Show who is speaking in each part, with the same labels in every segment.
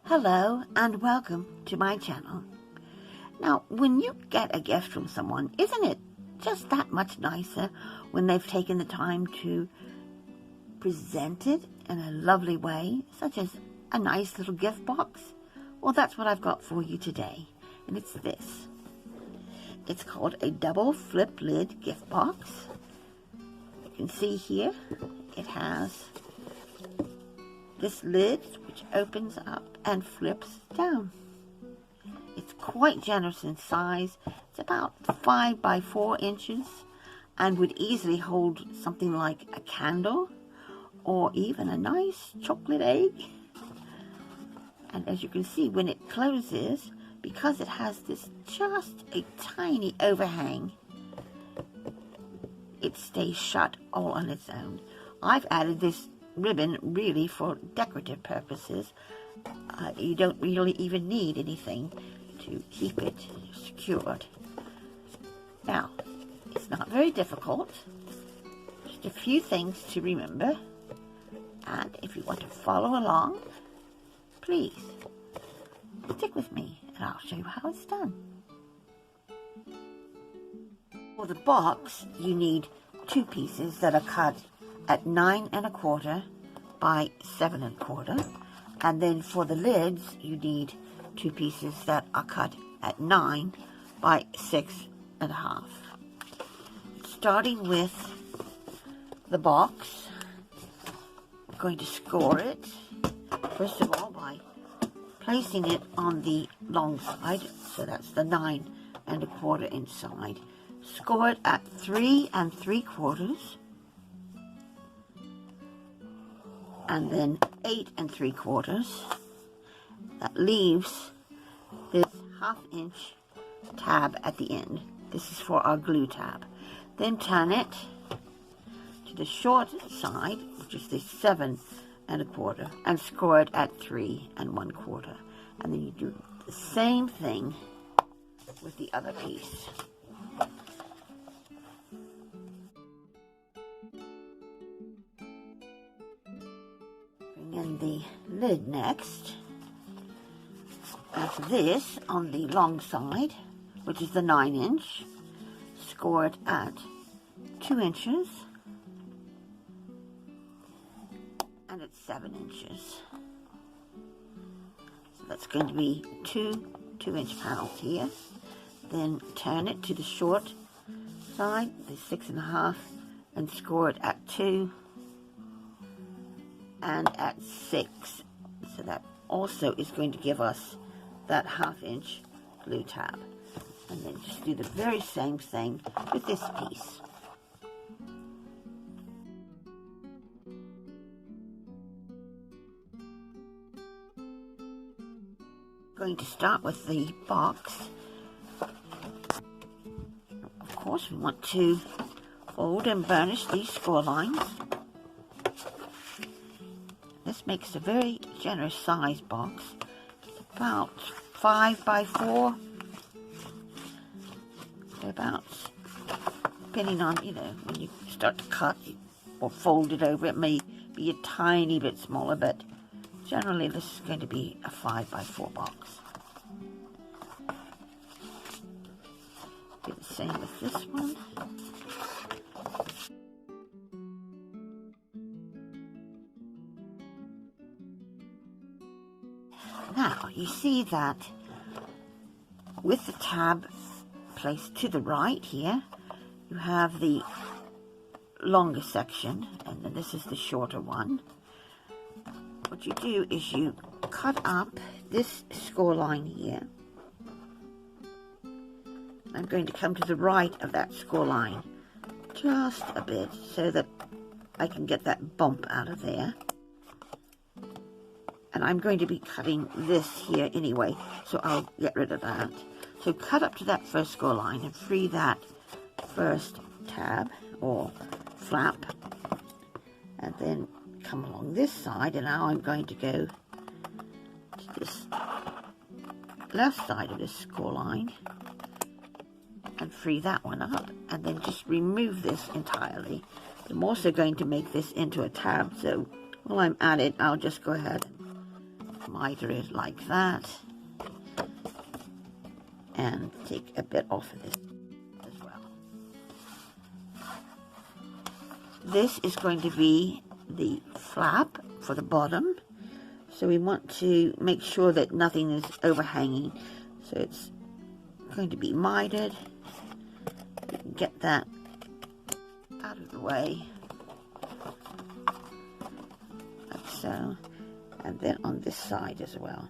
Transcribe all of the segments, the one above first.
Speaker 1: Hello and welcome to my channel. Now, when you get a gift from someone, isn't it just that much nicer when they've taken the time to present it in a lovely way, such as a nice little gift box? Well, that's what I've got for you today, and it's this. It's called a double flip lid gift box. You can see here it has this lid which opens up and flips down. It's quite generous in size. It's about 5 by 4 inches and would easily hold something like a candle or even a nice chocolate egg. And as you can see, when it closes, because it has this just a tiny overhang, it stays shut all on its own. I've added this ribbon really for decorative purposes. You don't really even need anything to keep it secured. Now, it's not very difficult. Just a few things to remember. And if you want to follow along, please stick with me and I'll show you how it's done. For the box, you need 2 pieces that are cut at 9 1/4 by 7 1/4, and then for the lids you need 2 pieces that are cut at 9 by 6 1/2. Starting with the box, I'm going to score it first of all by placing it on the long side, so that's the 9 1/4 inside. Score it at 3 3/4. And then 8 3/4. That leaves this 1/2 inch tab at the end. This is for our glue tab. Then turn it to the short side, which is the 7 1/4, and score it at 3 1/4. And then you do the same thing with the other piece. And the lid next. After this, on the long side, which is the 9 inch, score it at 2 inches, and it's 7 inches. So that's going to be 2 2-inch panels here. Then turn it to the short side, the 6 1/2, and score it at 2 and at 6. So that also is going to give us that 1/2 inch glue tab. And then just do the very same thing with this piece. Going to start with the box. Of course, we want to fold and burnish these score lines. This makes a very generous size box. It's about 5 by 4. About, depending on, when you start to cut or fold it over, it may be a tiny bit smaller, but generally this is going to be a 5 by 4 box. Do the same with this one. Now, you see that with the tab placed to the right here, you have the longer section, and then this is the shorter one. What you do is you cut up this score line here. I'm going to come to the right of that score line just a bit so that I can get that bump out of there. And I'm going to be cutting this here anyway, so I'll get rid of that. So cut up to that first score line and free that first tab or flap. And then come along this side, and now I'm going to go to this left side of this score line and free that one up, and then just remove this entirely. I'm also going to make this into a tab, so while I'm at it, I'll just go ahead and miter it like that, and take a bit off of this as well. This is going to be the flap for the bottom, so we want to make sure that nothing is overhanging. So it's going to be mitered. You can get that out of the way, like so, and then on this side as well.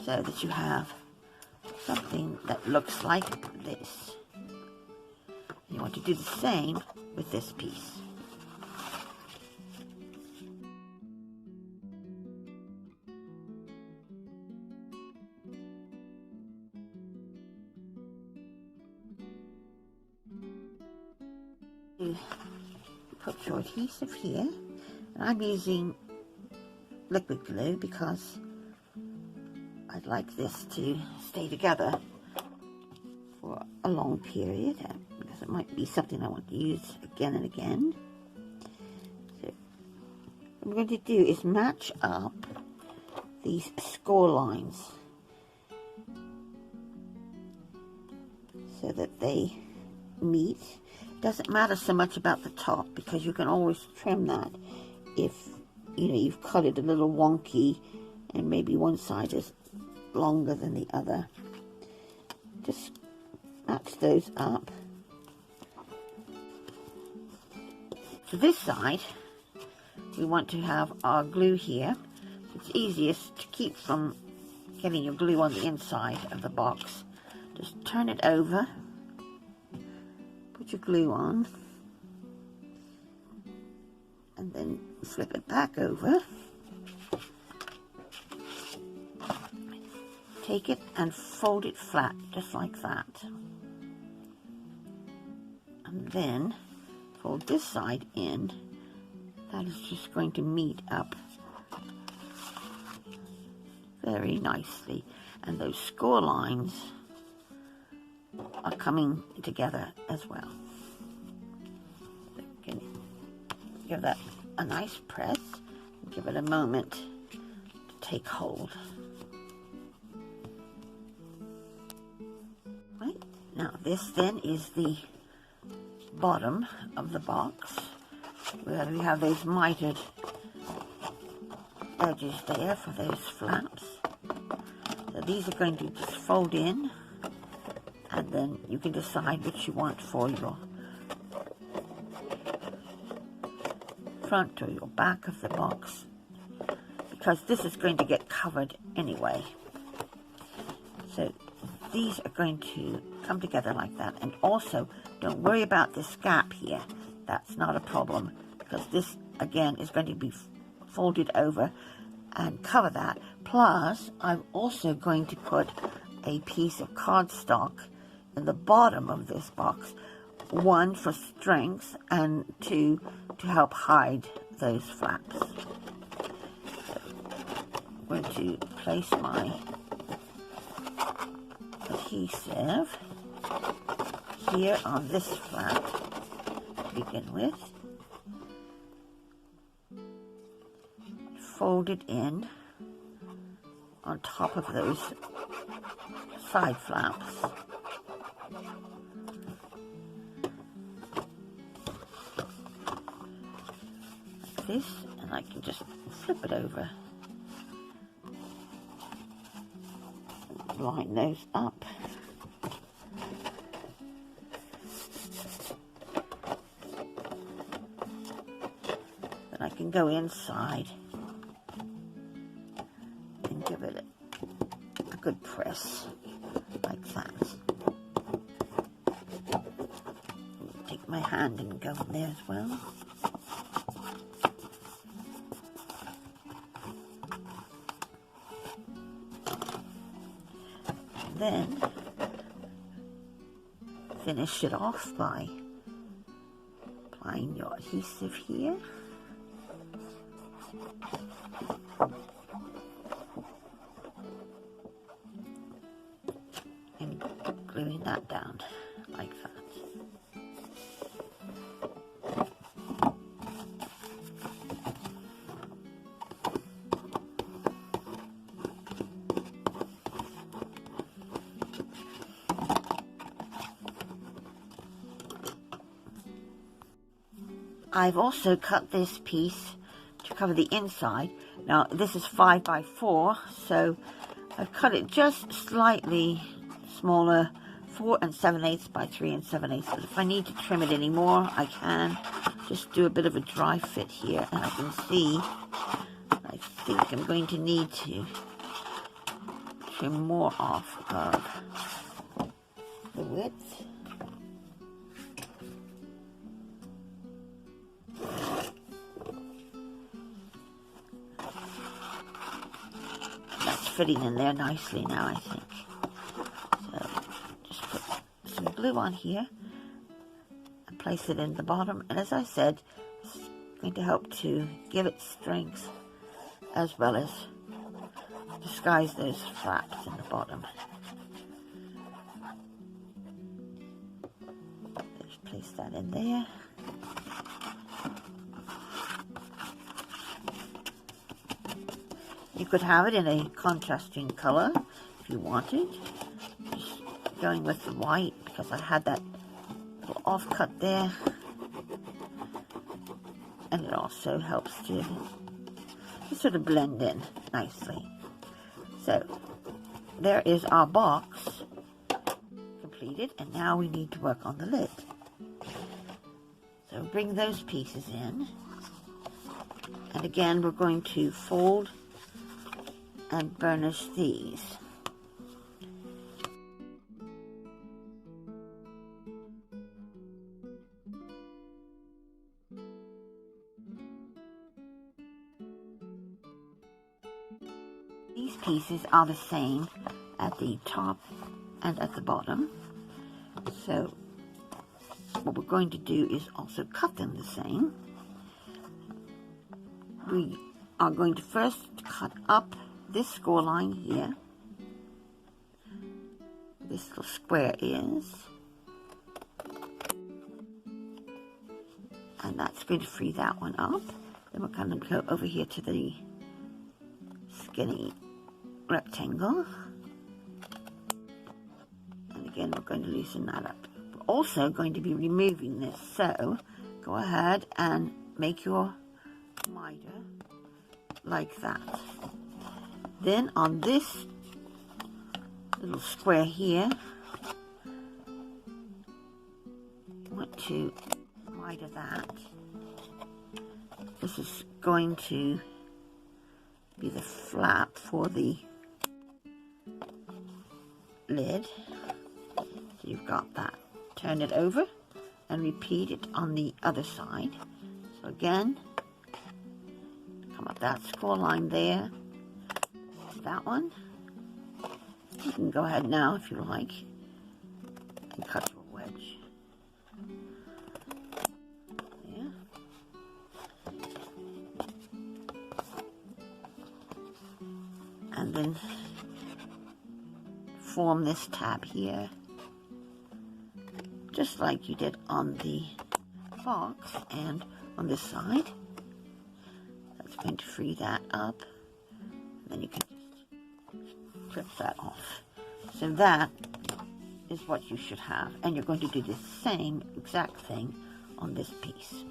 Speaker 1: So that you have something that looks like this. You want to do the same with this piece. You put your adhesive here, and I'm using liquid glue because I'd like this to stay together for a long period, because it might be something I want to use again and again. So what I'm going to do is match up these score lines so that they meet. Doesn't matter so much about the top, because you can always trim that if you've cut it a little wonky and maybe one side is longer than the other. Just match those up. For this side, we want to have our glue here. It's easiest to keep from getting your glue on the inside of the box. Just turn it over, put your glue on, and then flip it back over. Take it and fold it flat, just like that. And then fold this side in. That is just going to meet up very nicely. And those score lines are coming together as well. So you can give that a nice press, and give it a moment to take hold. Right, now this then is the bottom of the box, where we have those mitered edges there for those flaps. So these are going to just fold in, and then you can decide which you want for your front or your back of the box, because this is going to get covered anyway. So these are going to come together like that. And also, don't worry about this gap here. That's not a problem, because this again is going to be folded over and cover that. Plus, I'm also going to put a piece of cardstock in the bottom of this box, one for strength and two to help hide those flaps. So I'm going to place my adhesive here on this flap to begin with. Fold it in on top of those side flaps. Like this, and I can just flip it over. Line those up. Then I can go inside and give it a good press, like that. Take my hand and go in there as well. Then finish it off by applying your adhesive here. And gluing that down like that. I've also cut this piece to cover the inside. Now this is 5 by 4, so I've cut it just slightly smaller, 4 7/8 by 3 7/8. But if I need to trim it anymore, I can just do a bit of a dry fit here, and I can see I think I'm going to need to trim more off of the width. That's fitting in there nicely now, I think. So just put some glue on here and place it in the bottom. And as I said, it's going to help to give it strength as well as disguise those flaps in the bottom. Just place that in there. You could have it in a contrasting color if you wanted. Just going with the white because I had that little offcut there. And it also helps to sort of blend in nicely. So there is our box completed, and now we need to work on the lid. So bring those pieces in, and again we're going to fold and burnish these. These pieces are the same at the top and at the bottom. So what we're going to do is also cut them the same. We are going to first cut up this score line here. This little square is. And that's going to free that one up. Then we're going to go over here to the skinny rectangle, and again we're going to loosen that up. We're also going to be removing this, so go ahead and make your miter like that. Then on this little square here, I want to miter that. This is going to be the flap for the lid. So you've got that. Turn it over and repeat it on the other side. So again, come up that score line there. That one. You can go ahead now if you like and cut your wedge. There. And then form this tab here, just like you did on the box and on this side. That's going to free that up. Then you can just strip that off. So that is what you should have. And you're going to do the same exact thing on this piece.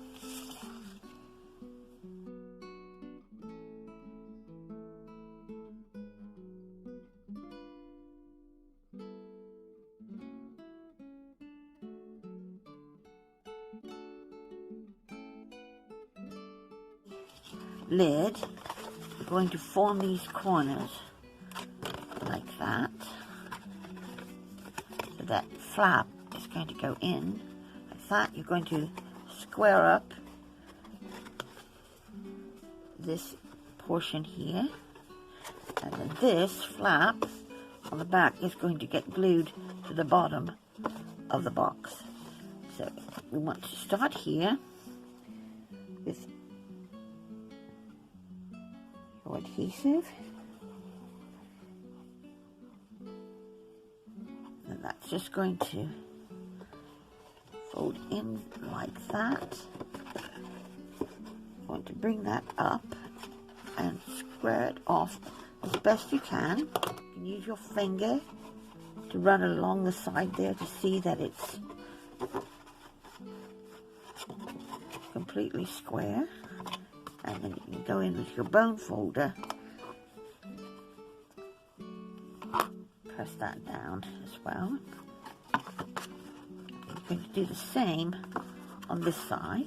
Speaker 1: Lid, we're going to form these corners like that, so that flap is going to go in like that. You're going to square up this portion here, and then this flap on the back is going to get glued to the bottom of the box. So we want to start here with adhesive, and that's just going to fold in like that. I'm going to bring that up and square it off as best you can. You can use your finger to run along the side there to see that it's completely square, and then you can go in with your bone folder, press that down as well. You're going to do the same on this side.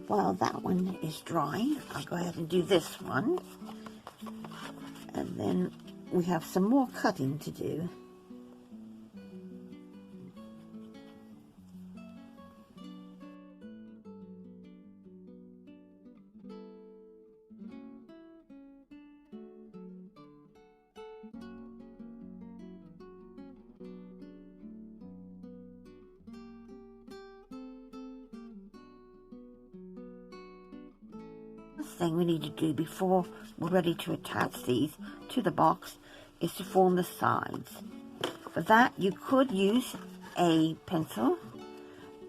Speaker 1: While that one is drying, I'll go ahead and do this one. And then we have some more cutting to do. The thing we need to do before we're ready to attach these to the box is to form the sides. For that, you could use a pencil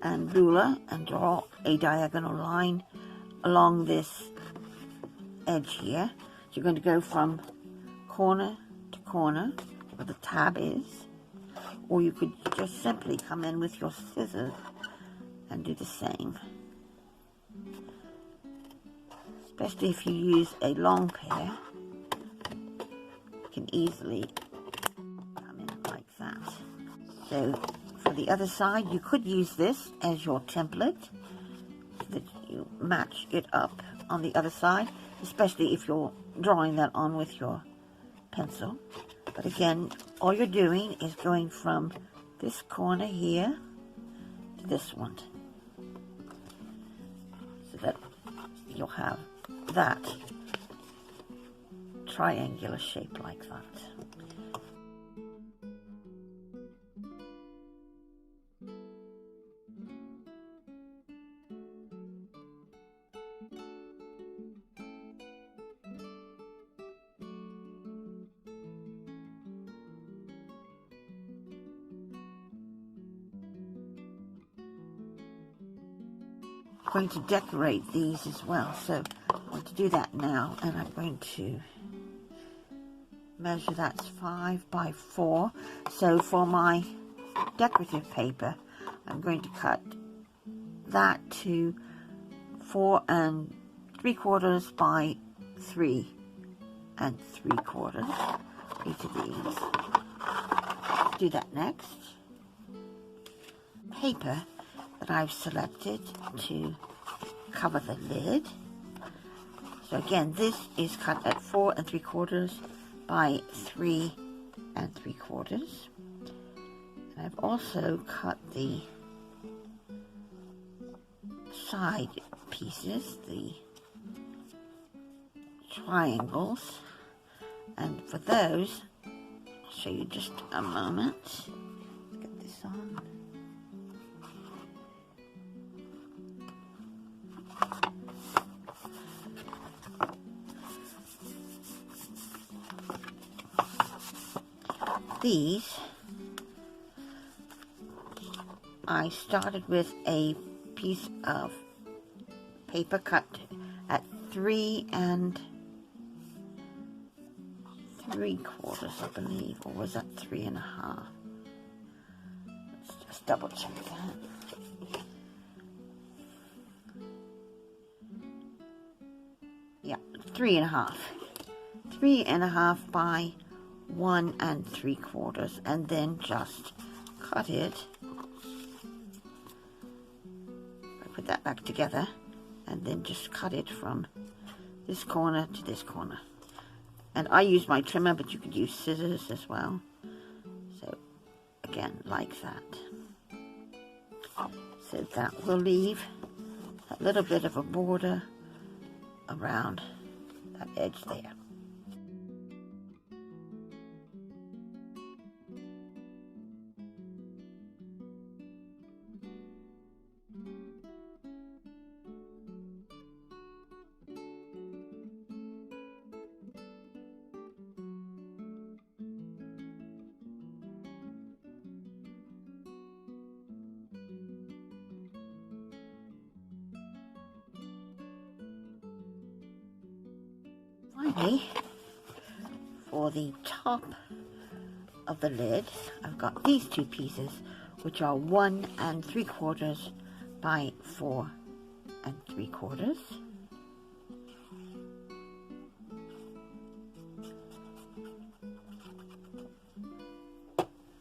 Speaker 1: and ruler and draw a diagonal line along this edge here. So you're going to go from corner to corner where the tab is, or you could just simply come in with your scissors and do the same. Especially if you use a long pair, you can easily come in like that. So for the other side, you could use this as your template so that you match it up on the other side, especially if you're drawing that on with your pencil. But again, all you're doing is going from this corner here to this one, so that you'll have that triangular shape like that. I'm going to decorate these as well, so I'm going to do that now, and I'm going to measure that's 5 by 4. So for my decorative paper, I'm going to cut that to 4 3/4 by 3 3/4, each of these. Do that next. Paper that I've selected to cover the lid. So again, this is cut at 4 3/4 by 3 3/4. And I've also cut the side pieces, the triangles, and for those, I'll show you just a moment. Let's get this on. These, I started with a piece of paper cut at 3 3/4, I believe, or was that 3 1/2? Let's just double check that. Yeah, 3 1/2. 3 1/2 by 1 3/4, and then just cut it. I put that back together, and then just cut it from this corner to this corner. And I use my trimmer, but you could use scissors as well. So again, like that. So that will leave a little bit of a border around that edge there. Finally, for the top of the lid, I've got these two pieces, which are 1 3/4 by 4 3/4.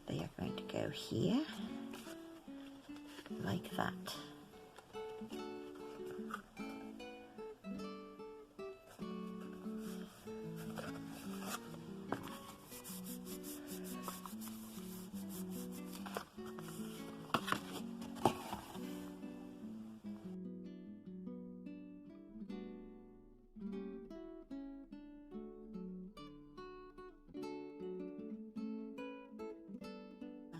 Speaker 1: They are going to go here, like that.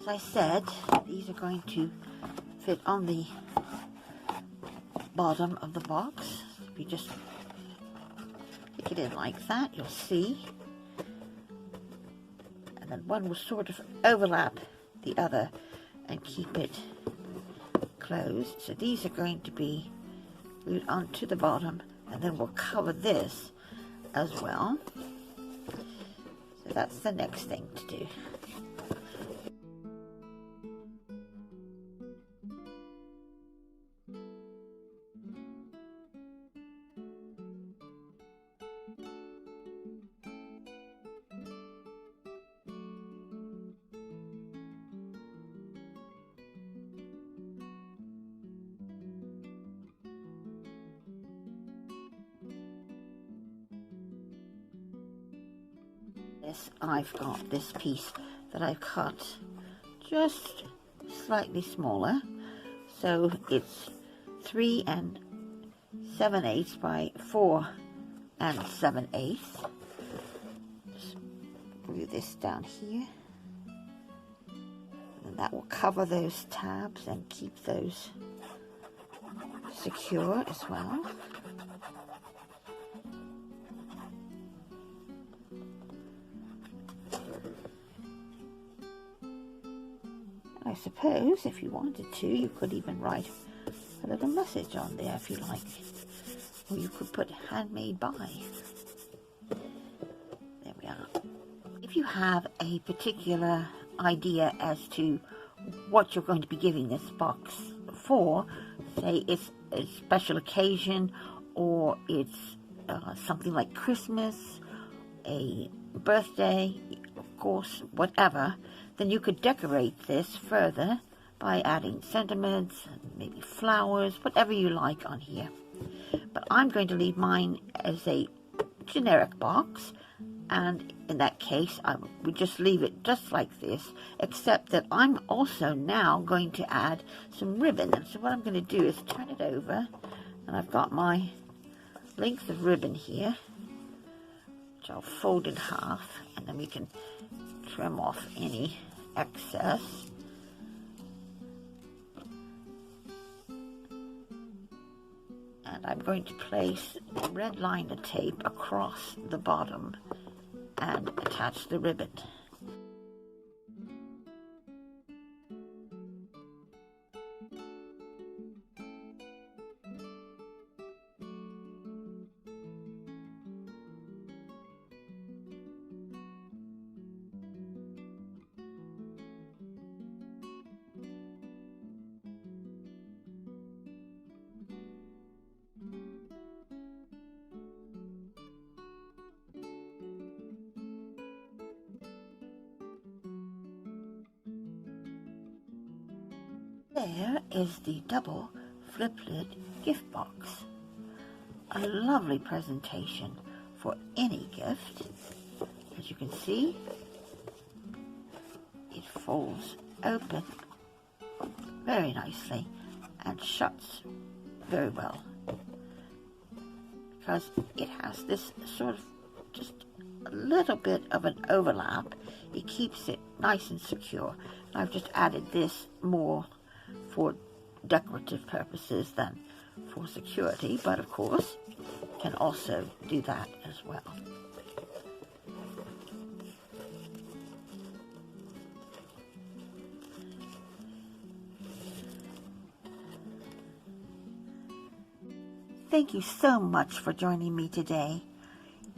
Speaker 1: As I said, these are going to fit on the bottom of the box. If you just stick it in like that, you'll see. And then one will sort of overlap the other and keep it closed. So these are going to be glued onto the bottom, and then we'll cover this as well. So that's the next thing to do. I've got this piece that I've cut just slightly smaller, so it's 3 7/8 by 4 7/8. Just glue this down here, and that will cover those tabs and keep those secure as well. I suppose if you wanted to, you could even write a little message on there if you like, or you could put handmade by. There we are. If you have a particular idea as to what you're going to be giving this box for, say it's a special occasion, or it's something like Christmas, a birthday, of course, whatever, then you could decorate this further by adding sentiments, maybe flowers, whatever you like on here. But I'm going to leave mine as a generic box, and in that case I would just leave it just like this, except that I'm also now going to add some ribbon. And so what I'm going to do is turn it over, and I've got my length of ribbon here, which I'll fold in half, and then we can trim off any excess. And I'm going to place red liner tape across the bottom and attach the ribbon. There is the double flip lid gift box. A lovely presentation for any gift. As you can see, it folds open very nicely and shuts very well, because it has this sort of just a little bit of an overlap. It keeps it nice and secure. And I've just added this more for decorative purposes than for security, but of course can also do that as well. Thank you so much for joining me today.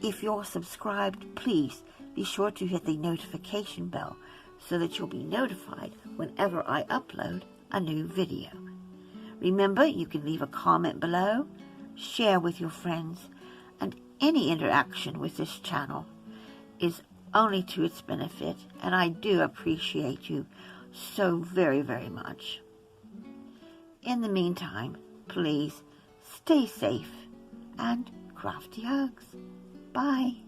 Speaker 1: If you're subscribed, please be sure to hit the notification bell so that you'll be notified whenever I upload a new video. Remember, you can leave a comment below, share with your friends, and any interaction with this channel is only to its benefit, and I do appreciate you so very, very much. In the meantime, please stay safe and crafty hugs. Bye.